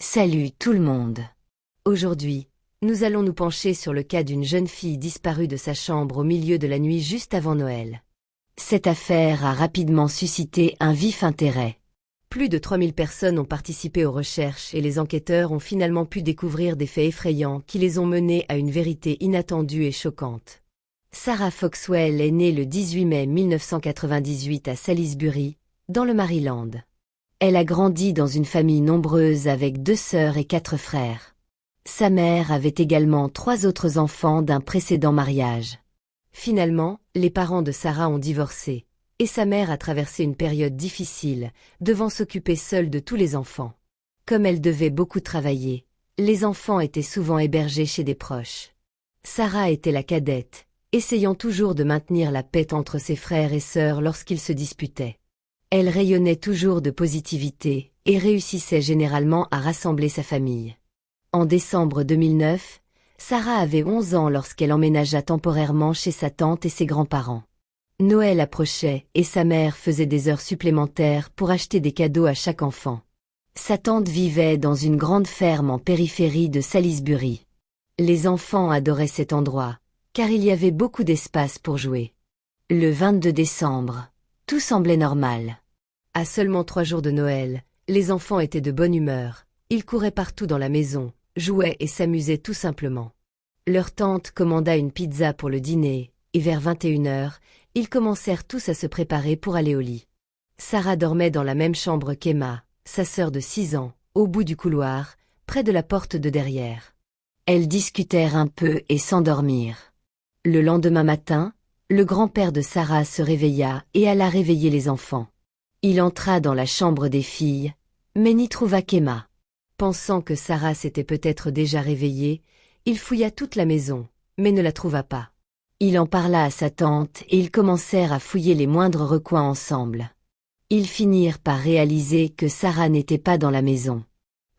Salut tout le monde. Aujourd'hui, nous allons nous pencher sur le cas d'une jeune fille disparue de sa chambre au milieu de la nuit juste avant Noël. Cette affaire a rapidement suscité un vif intérêt. Plus de 3000 personnes ont participé aux recherches et les enquêteurs ont finalement pu découvrir des faits effrayants qui les ont menés à une vérité inattendue et choquante. Sarah Foxwell est née le 18 mai 1998 à Salisbury, dans le Maryland. Elle a grandi dans une famille nombreuse avec 2 sœurs et 4 frères. Sa mère avait également 3 autres enfants d'un précédent mariage. Finalement, les parents de Sarah ont divorcé, et sa mère a traversé une période difficile, devant s'occuper seule de tous les enfants. Comme elle devait beaucoup travailler, les enfants étaient souvent hébergés chez des proches. Sarah était la cadette, essayant toujours de maintenir la paix entre ses frères et sœurs lorsqu'ils se disputaient. Elle rayonnait toujours de positivité et réussissait généralement à rassembler sa famille. En décembre 2009, Sarah avait 11 ans lorsqu'elle emménagea temporairement chez sa tante et ses grands-parents. Noël approchait et sa mère faisait des heures supplémentaires pour acheter des cadeaux à chaque enfant. Sa tante vivait dans une grande ferme en périphérie de Salisbury. Les enfants adoraient cet endroit, car il y avait beaucoup d'espace pour jouer. Le 22 décembre, tout semblait normal. À seulement 3 jours de Noël, les enfants étaient de bonne humeur, ils couraient partout dans la maison, jouaient et s'amusaient tout simplement. Leur tante commanda une pizza pour le dîner, et vers 21h, ils commencèrent tous à se préparer pour aller au lit. Sarah dormait dans la même chambre qu'Emma, sa sœur de 6 ans, au bout du couloir, près de la porte de derrière. Elles discutèrent un peu et s'endormirent. Le lendemain matin, le grand-père de Sarah se réveilla et alla réveiller les enfants. Il entra dans la chambre des filles, mais n'y trouva qu'Emma. Pensant que Sarah s'était peut-être déjà réveillée, il fouilla toute la maison, mais ne la trouva pas. Il en parla à sa tante et ils commencèrent à fouiller les moindres recoins ensemble. Ils finirent par réaliser que Sarah n'était pas dans la maison.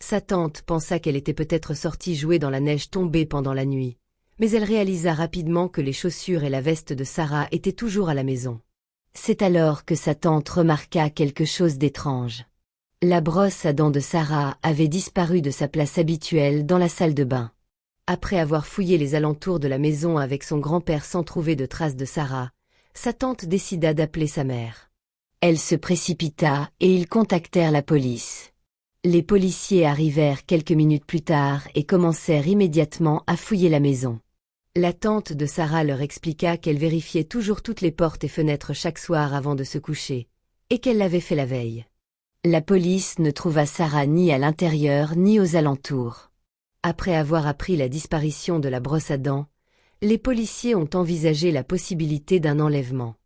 Sa tante pensa qu'elle était peut-être sortie jouer dans la neige tombée pendant la nuit, mais elle réalisa rapidement que les chaussures et la veste de Sarah étaient toujours à la maison. C'est alors que sa tante remarqua quelque chose d'étrange. La brosse à dents de Sarah avait disparu de sa place habituelle dans la salle de bain. Après avoir fouillé les alentours de la maison avec son grand-père sans trouver de traces de Sarah, sa tante décida d'appeler sa mère. Elle se précipita et ils contactèrent la police. Les policiers arrivèrent quelques minutes plus tard et commencèrent immédiatement à fouiller la maison. La tante de Sarah leur expliqua qu'elle vérifiait toujours toutes les portes et fenêtres chaque soir avant de se coucher, et qu'elle l'avait fait la veille. La police ne trouva Sarah ni à l'intérieur ni aux alentours. Après avoir appris la disparition de la brosse à dents, les policiers ont envisagé la possibilité d'un enlèvement.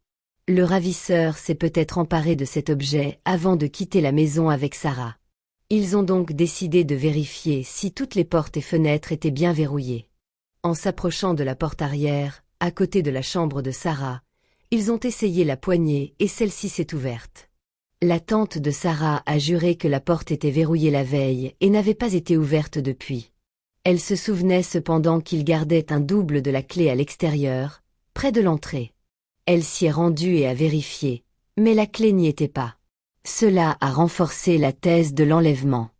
Le ravisseur s'est peut-être emparé de cet objet avant de quitter la maison avec Sarah. Ils ont donc décidé de vérifier si toutes les portes et fenêtres étaient bien verrouillées. En s'approchant de la porte arrière, à côté de la chambre de Sarah, ils ont essayé la poignée et celle-ci s'est ouverte. La tante de Sarah a juré que la porte était verrouillée la veille et n'avait pas été ouverte depuis. Elle se souvenait cependant qu'il gardait un double de la clé à l'extérieur, près de l'entrée. Elle s'y est rendue et a vérifié, mais la clé n'y était pas. Cela a renforcé la thèse de l'enlèvement.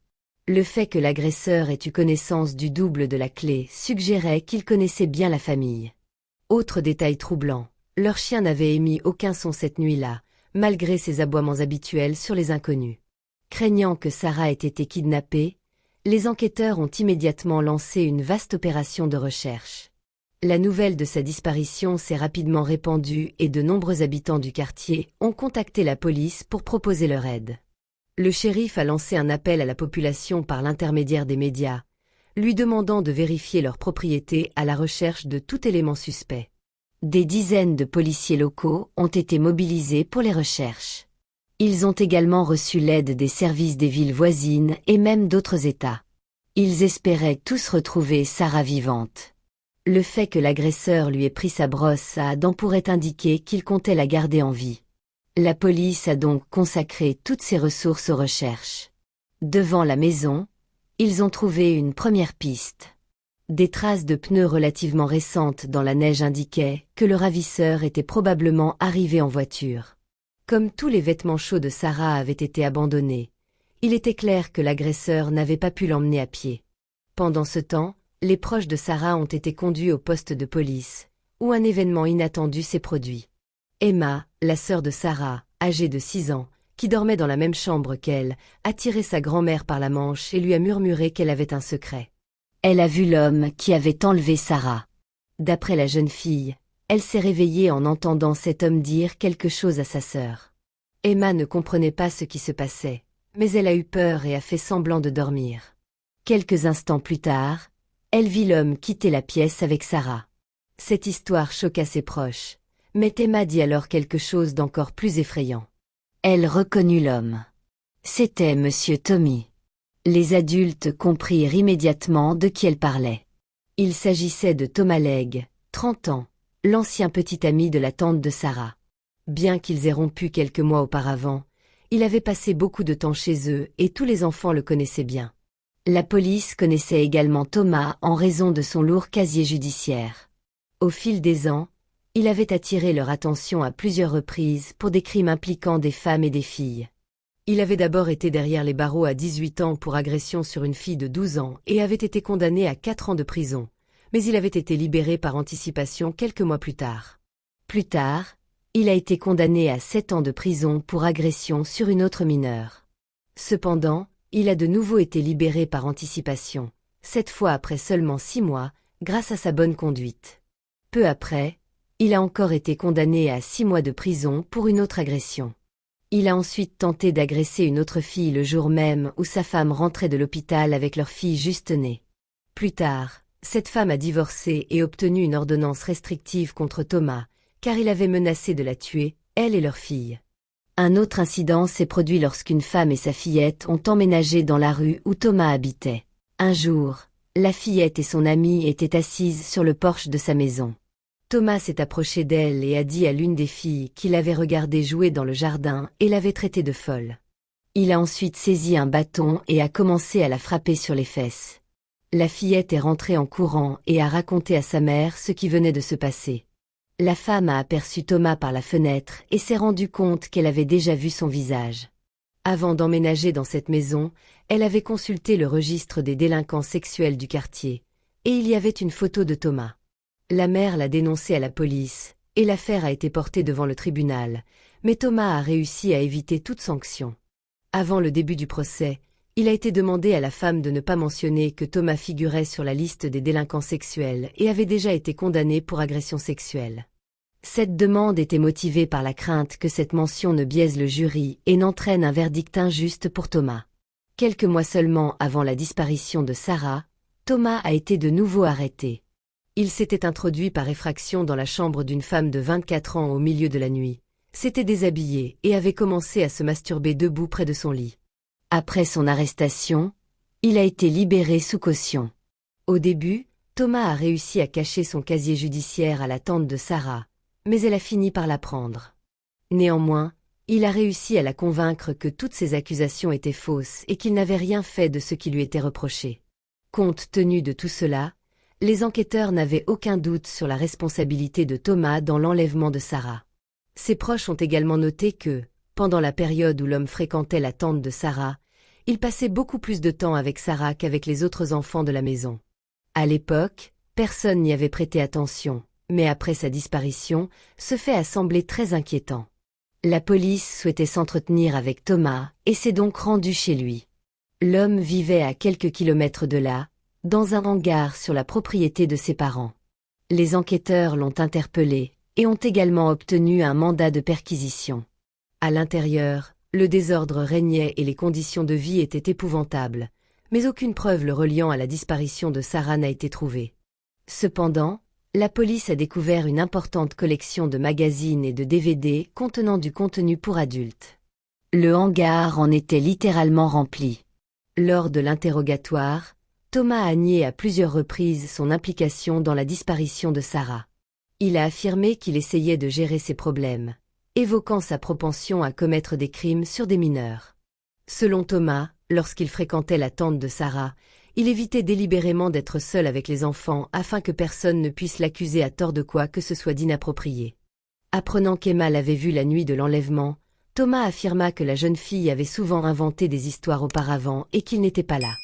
Le fait que l'agresseur ait eu connaissance du double de la clé suggérait qu'il connaissait bien la famille. Autre détail troublant, leur chien n'avait émis aucun son cette nuit-là, malgré ses aboiements habituels sur les inconnus. Craignant que Sarah ait été kidnappée, les enquêteurs ont immédiatement lancé une vaste opération de recherche. La nouvelle de sa disparition s'est rapidement répandue et de nombreux habitants du quartier ont contacté la police pour proposer leur aide. Le shérif a lancé un appel à la population par l'intermédiaire des médias, lui demandant de vérifier leurs propriétés à la recherche de tout élément suspect. Des dizaines de policiers locaux ont été mobilisés pour les recherches. Ils ont également reçu l'aide des services des villes voisines et même d'autres États. Ils espéraient tous retrouver Sarah vivante. Le fait que l'agresseur lui ait pris sa brosse à dents pourrait indiquer qu'il comptait la garder en vie. La police a donc consacré toutes ses ressources aux recherches. Devant la maison, ils ont trouvé une première piste. Des traces de pneus relativement récentes dans la neige indiquaient que le ravisseur était probablement arrivé en voiture. Comme tous les vêtements chauds de Sarah avaient été abandonnés, Il était clair que l'agresseur n'avait pas pu l'emmener à pied. Pendant ce temps, les proches de Sarah ont été conduits au poste de police, où un événement inattendu s'est produit. Emma, la sœur de Sarah, âgée de 6 ans, qui dormait dans la même chambre qu'elle, a tiré sa grand-mère par la manche et lui a murmuré qu'elle avait un secret. Elle a vu l'homme qui avait enlevé Sarah. D'après la jeune fille, elle s'est réveillée en entendant cet homme dire quelque chose à sa sœur. Emma ne comprenait pas ce qui se passait, mais elle a eu peur et a fait semblant de dormir. Quelques instants plus tard, elle vit l'homme quitter la pièce avec Sarah. Cette histoire choqua ses proches, mais Emma dit alors quelque chose d'encore plus effrayant. Elle reconnut l'homme. C'était Monsieur Tommy. Les adultes comprirent immédiatement de qui elle parlait. Il s'agissait de Thomas Legge, 30 ans, l'ancien petit ami de la tante de Sarah. Bien qu'ils aient rompu quelques mois auparavant, il avait passé beaucoup de temps chez eux et tous les enfants le connaissaient bien. La police connaissait également Thomas en raison de son lourd casier judiciaire. Au fil des ans, il avait attiré leur attention à plusieurs reprises pour des crimes impliquant des femmes et des filles. Il avait d'abord été derrière les barreaux à 18 ans pour agression sur une fille de 12 ans et avait été condamné à 4 ans de prison, mais il avait été libéré par anticipation quelques mois plus tard. Plus tard, il a été condamné à 7 ans de prison pour agression sur une autre mineure. Cependant, il a de nouveau été libéré par anticipation, cette fois après seulement 6 mois, grâce à sa bonne conduite. Peu après, il a encore été condamné à 6 mois de prison pour une autre agression. Il a ensuite tenté d'agresser une autre fille le jour même où sa femme rentrait de l'hôpital avec leur fille juste née. Plus tard, cette femme a divorcé et obtenu une ordonnance restrictive contre Thomas, car il avait menacé de la tuer, elle et leur fille. Un autre incident s'est produit lorsqu'une femme et sa fillette ont emménagé dans la rue où Thomas habitait. Un jour, la fillette et son amie étaient assises sur le porche de sa maison. Thomas s'est approché d'elle et a dit à l'une des filles qu'il avait regardé jouer dans le jardin et l'avait traitée de folle. Il a ensuite saisi un bâton et a commencé à la frapper sur les fesses. La fillette est rentrée en courant et a raconté à sa mère ce qui venait de se passer. La femme a aperçu Thomas par la fenêtre et s'est rendue compte qu'elle avait déjà vu son visage. Avant d'emménager dans cette maison, elle avait consulté le registre des délinquants sexuels du quartier, et il y avait une photo de Thomas. La mère l'a dénoncé à la police, et l'affaire a été portée devant le tribunal, mais Thomas a réussi à éviter toute sanction. Avant le début du procès, il a été demandé à la femme de ne pas mentionner que Thomas figurait sur la liste des délinquants sexuels et avait déjà été condamné pour agression sexuelle. Cette demande était motivée par la crainte que cette mention ne biaise le jury et n'entraîne un verdict injuste pour Thomas. Quelques mois seulement avant la disparition de Sarah, Thomas a été de nouveau arrêté. Il s'était introduit par effraction dans la chambre d'une femme de 24 ans au milieu de la nuit, s'était déshabillé et avait commencé à se masturber debout près de son lit. Après son arrestation, il a été libéré sous caution. Au début, Thomas a réussi à cacher son casier judiciaire à la tante de Sarah, mais elle a fini par l'apprendre. Néanmoins, il a réussi à la convaincre que toutes ses accusations étaient fausses et qu'il n'avait rien fait de ce qui lui était reproché. Compte tenu de tout cela, les enquêteurs n'avaient aucun doute sur la responsabilité de Thomas dans l'enlèvement de Sarah. Ses proches ont également noté que, pendant la période où l'homme fréquentait la tante de Sarah, il passait beaucoup plus de temps avec Sarah qu'avec les autres enfants de la maison. À l'époque, personne n'y avait prêté attention, mais après sa disparition, ce fait a semblé très inquiétant. La police souhaitait s'entretenir avec Thomas et s'est donc rendue chez lui. L'homme vivait à quelques kilomètres de là, dans un hangar sur la propriété de ses parents. Les enquêteurs l'ont interpellé et ont également obtenu un mandat de perquisition. À l'intérieur, le désordre régnait et les conditions de vie étaient épouvantables, mais aucune preuve le reliant à la disparition de Sarah n'a été trouvée. Cependant, la police a découvert une importante collection de magazines et de DVD contenant du contenu pour adultes. Le hangar en était littéralement rempli. Lors de l'interrogatoire, Thomas a nié à plusieurs reprises son implication dans la disparition de Sarah. Il a affirmé qu'il essayait de gérer ses problèmes, évoquant sa propension à commettre des crimes sur des mineurs. Selon Thomas, lorsqu'il fréquentait la tante de Sarah, il évitait délibérément d'être seul avec les enfants afin que personne ne puisse l'accuser à tort de quoi que ce soit d'inapproprié. Apprenant qu'Emma l'avait vu la nuit de l'enlèvement, Thomas affirma que la jeune fille avait souvent inventé des histoires auparavant et qu'il n'était pas là.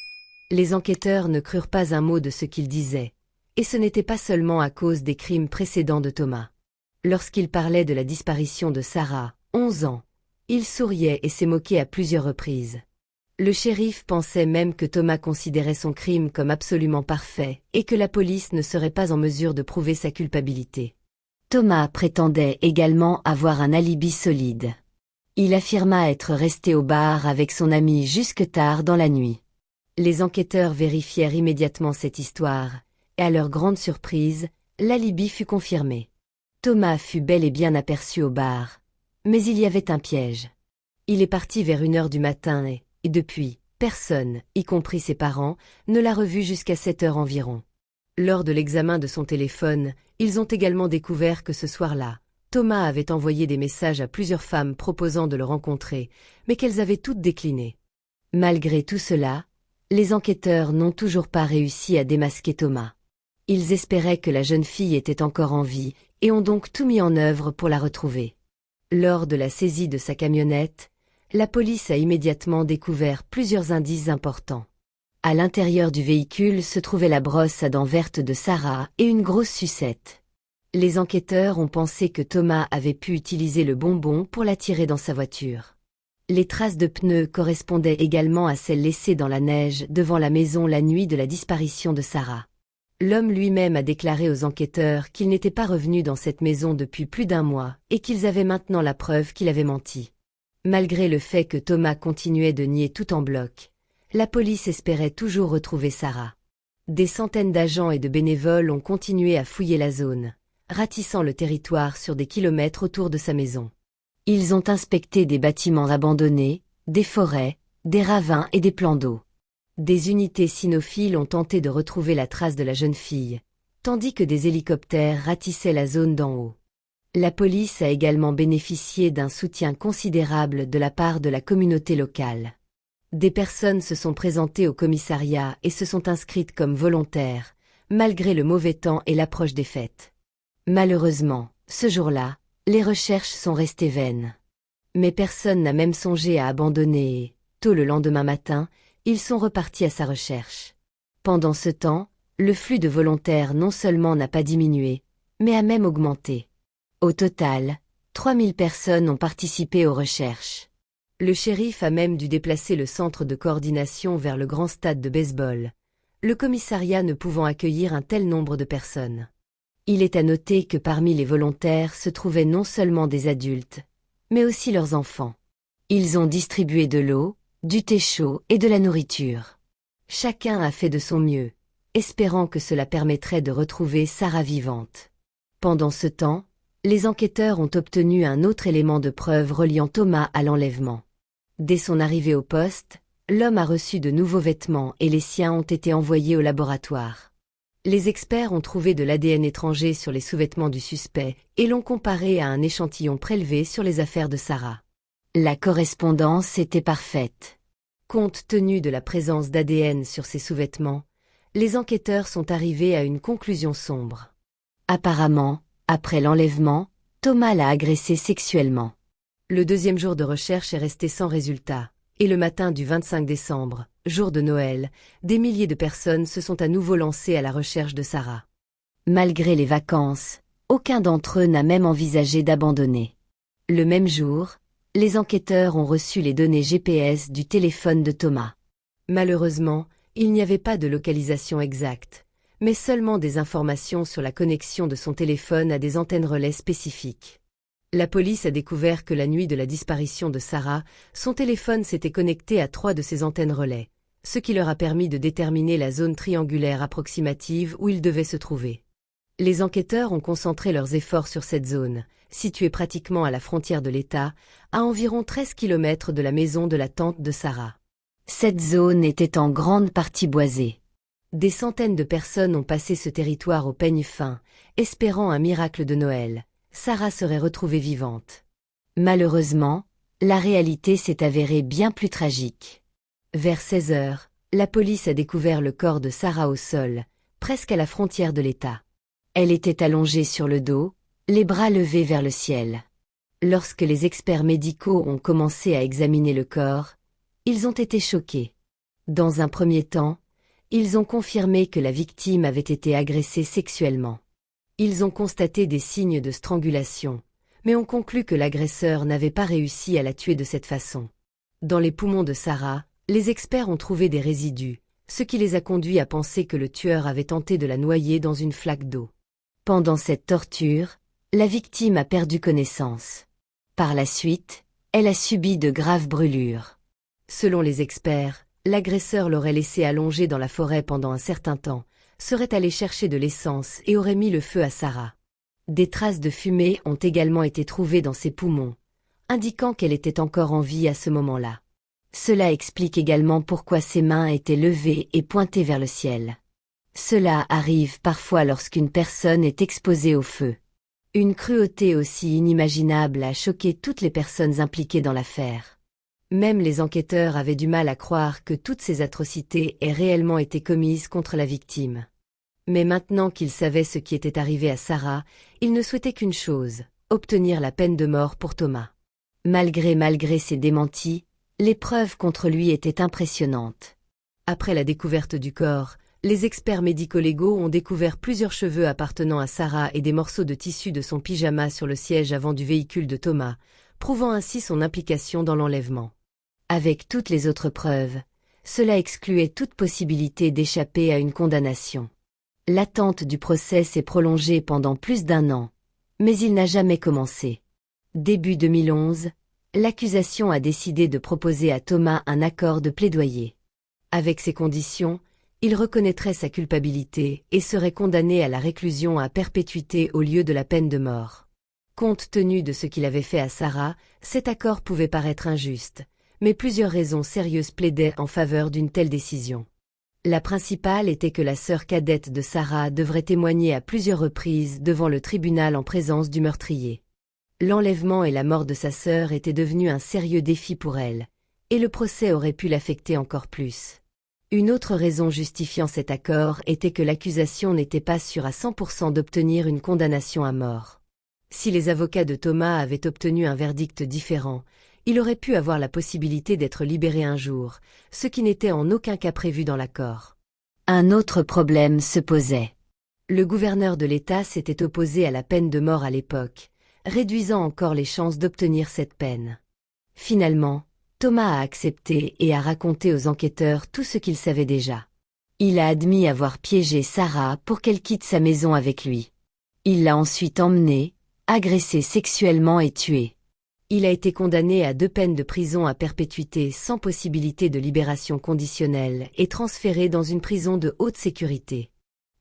Les enquêteurs ne crurent pas un mot de ce qu'il disait, et ce n'était pas seulement à cause des crimes précédents de Thomas. Lorsqu'il parlait de la disparition de Sarah, 11 ans, il souriait et s'est moqué à plusieurs reprises. Le shérif pensait même que Thomas considérait son crime comme absolument parfait et que la police ne serait pas en mesure de prouver sa culpabilité. Thomas prétendait également avoir un alibi solide. Il affirma être resté au bar avec son ami jusque tard dans la nuit. Les enquêteurs vérifièrent immédiatement cette histoire, et à leur grande surprise, l'alibi fut confirmé. Thomas fut bel et bien aperçu au bar, mais il y avait un piège. Il est parti vers 1 heure du matin et depuis, personne, y compris ses parents, ne l'a revu jusqu'à 7 heures environ. Lors de l'examen de son téléphone, ils ont également découvert que ce soir-là, Thomas avait envoyé des messages à plusieurs femmes proposant de le rencontrer, mais qu'elles avaient toutes décliné. Malgré tout cela, les enquêteurs n'ont toujours pas réussi à démasquer Thomas. Ils espéraient que la jeune fille était encore en vie et ont donc tout mis en œuvre pour la retrouver. Lors de la saisie de sa camionnette, la police a immédiatement découvert plusieurs indices importants. À l'intérieur du véhicule se trouvait la brosse à dents vertes de Sarah et une grosse sucette. Les enquêteurs ont pensé que Thomas avait pu utiliser le bonbon pour la tirer dans sa voiture. Les traces de pneus correspondaient également à celles laissées dans la neige devant la maison la nuit de la disparition de Sarah. L'homme lui-même a déclaré aux enquêteurs qu'il n'était pas revenu dans cette maison depuis plus d'1 mois et qu'ils avaient maintenant la preuve qu'il avait menti. Malgré le fait que Thomas continuait de nier tout en bloc, la police espérait toujours retrouver Sarah. Des centaines d'agents et de bénévoles ont continué à fouiller la zone, ratissant le territoire sur des kilomètres autour de sa maison. Ils ont inspecté des bâtiments abandonnés, des forêts, des ravins et des plans d'eau. Des unités cynophiles ont tenté de retrouver la trace de la jeune fille, tandis que des hélicoptères ratissaient la zone d'en haut. La police a également bénéficié d'un soutien considérable de la part de la communauté locale. Des personnes se sont présentées au commissariat et se sont inscrites comme volontaires, malgré le mauvais temps et l'approche des fêtes. Malheureusement, ce jour-là, les recherches sont restées vaines. Mais personne n'a même songé à abandonner et, tôt le lendemain matin, ils sont repartis à sa recherche. Pendant ce temps, le flux de volontaires non seulement n'a pas diminué, mais a même augmenté. Au total, 3000 personnes ont participé aux recherches. Le shérif a même dû déplacer le centre de coordination vers le grand stade de baseball, le commissariat ne pouvant accueillir un tel nombre de personnes. Il est à noter que parmi les volontaires se trouvaient non seulement des adultes, mais aussi leurs enfants. Ils ont distribué de l'eau, du thé chaud et de la nourriture. Chacun a fait de son mieux, espérant que cela permettrait de retrouver Sarah vivante. Pendant ce temps, les enquêteurs ont obtenu un autre élément de preuve reliant Thomas à l'enlèvement. Dès son arrivée au poste, l'homme a reçu de nouveaux vêtements et les siens ont été envoyés au laboratoire. Les experts ont trouvé de l'ADN étranger sur les sous-vêtements du suspect et l'ont comparé à un échantillon prélevé sur les affaires de Sarah. La correspondance était parfaite. Compte tenu de la présence d'ADN sur ces sous-vêtements, les enquêteurs sont arrivés à une conclusion sombre. Apparemment, après l'enlèvement, Thomas l'a agressée sexuellement. Le 2e jour de recherche est resté sans résultat, et le matin du 25 décembre, jour de Noël, des milliers de personnes se sont à nouveau lancées à la recherche de Sarah. Malgré les vacances, aucun d'entre eux n'a même envisagé d'abandonner. Le même jour, les enquêteurs ont reçu les données GPS du téléphone de Thomas. Malheureusement, il n'y avait pas de localisation exacte, mais seulement des informations sur la connexion de son téléphone à des antennes relais spécifiques. La police a découvert que la nuit de la disparition de Sarah, son téléphone s'était connecté à 3 de ces antennes relais, ce qui leur a permis de déterminer la zone triangulaire approximative où ils devaient se trouver. Les enquêteurs ont concentré leurs efforts sur cette zone, située pratiquement à la frontière de l'État, à environ 13 km de la maison de la tante de Sarah. Cette zone était en grande partie boisée. Des centaines de personnes ont passé ce territoire au peigne fin, espérant un miracle de Noël. Sarah serait retrouvée vivante. Malheureusement, la réalité s'est avérée bien plus tragique. Vers 16 heures, la police a découvert le corps de Sarah au sol, presque à la frontière de l'État. Elle était allongée sur le dos, les bras levés vers le ciel. Lorsque les experts médicaux ont commencé à examiner le corps, ils ont été choqués. Dans un premier temps, ils ont confirmé que la victime avait été agressée sexuellement. Ils ont constaté des signes de strangulation, mais ont conclu que l'agresseur n'avait pas réussi à la tuer de cette façon. Dans les poumons de Sarah, les experts ont trouvé des résidus, ce qui les a conduits à penser que le tueur avait tenté de la noyer dans une flaque d'eau. Pendant cette torture, la victime a perdu connaissance. Par la suite, elle a subi de graves brûlures. Selon les experts, l'agresseur l'aurait laissée allongée dans la forêt pendant un certain temps, serait allé chercher de l'essence et aurait mis le feu à Sarah. Des traces de fumée ont également été trouvées dans ses poumons, indiquant qu'elle était encore en vie à ce moment-là. Cela explique également pourquoi ses mains étaient levées et pointées vers le ciel. Cela arrive parfois lorsqu'une personne est exposée au feu. Une cruauté aussi inimaginable a choqué toutes les personnes impliquées dans l'affaire. Même les enquêteurs avaient du mal à croire que toutes ces atrocités aient réellement été commises contre la victime. Mais maintenant qu'ils savaient ce qui était arrivé à Sarah, ils ne souhaitaient qu'une chose, obtenir la peine de mort pour Thomas. Malgré ses démentis, les preuves contre lui étaient impressionnantes. Après la découverte du corps, les experts médico-légaux ont découvert plusieurs cheveux appartenant à Sarah et des morceaux de tissu de son pyjama sur le siège avant du véhicule de Thomas, prouvant ainsi son implication dans l'enlèvement. Avec toutes les autres preuves, cela excluait toute possibilité d'échapper à une condamnation. L'attente du procès s'est prolongée pendant plus d'1 an, mais il n'a jamais commencé. Début 2011, l'accusation a décidé de proposer à Thomas un accord de plaidoyer. Avec ces conditions, il reconnaîtrait sa culpabilité et serait condamné à la réclusion à perpétuité au lieu de la peine de mort. Compte tenu de ce qu'il avait fait à Sarah, cet accord pouvait paraître injuste, mais plusieurs raisons sérieuses plaidaient en faveur d'une telle décision. La principale était que la sœur cadette de Sarah devrait témoigner à plusieurs reprises devant le tribunal en présence du meurtrier. L'enlèvement et la mort de sa sœur étaient devenus un sérieux défi pour elle, et le procès aurait pu l'affecter encore plus. Une autre raison justifiant cet accord était que l'accusation n'était pas sûre à 100% d'obtenir une condamnation à mort. Si les avocats de Thomas avaient obtenu un verdict différent, il aurait pu avoir la possibilité d'être libéré un jour, ce qui n'était en aucun cas prévu dans l'accord. Un autre problème se posait. Le gouverneur de l'État s'était opposé à la peine de mort à l'époque, réduisant encore les chances d'obtenir cette peine. Finalement, Thomas a accepté et a raconté aux enquêteurs tout ce qu'il savait déjà. Il a admis avoir piégé Sarah pour qu'elle quitte sa maison avec lui. Il l'a ensuite emmenée, agressée sexuellement et tuée. Il a été condamné à 2 peines de prison à perpétuité sans possibilité de libération conditionnelle et transféré dans une prison de haute sécurité.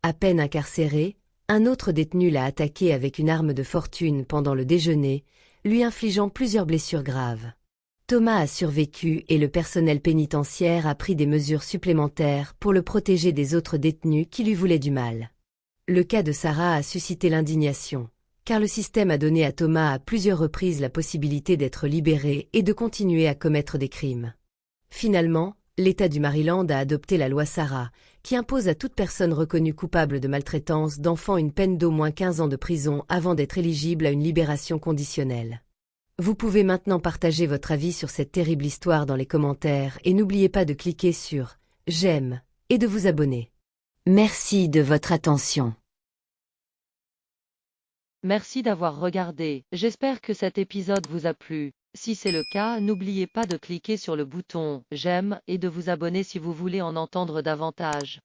À peine incarcéré, un autre détenu l'a attaqué avec une arme de fortune pendant le déjeuner, lui infligeant plusieurs blessures graves. Thomas a survécu et le personnel pénitentiaire a pris des mesures supplémentaires pour le protéger des autres détenus qui lui voulaient du mal. Le cas de Sarah a suscité l'indignation, car le système a donné à Thomas à plusieurs reprises la possibilité d'être libéré et de continuer à commettre des crimes. Finalement, l'État du Maryland a adopté la loi Sarah, qui impose à toute personne reconnue coupable de maltraitance d'enfants une peine d'au moins 15 ans de prison avant d'être éligible à une libération conditionnelle. Vous pouvez maintenant partager votre avis sur cette terrible histoire dans les commentaires et n'oubliez pas de cliquer sur « J'aime » et de vous abonner. Merci de votre attention. Merci d'avoir regardé. J'espère que cet épisode vous a plu. Si c'est le cas, n'oubliez pas de cliquer sur le bouton « J'aime » et de vous abonner si vous voulez en entendre davantage.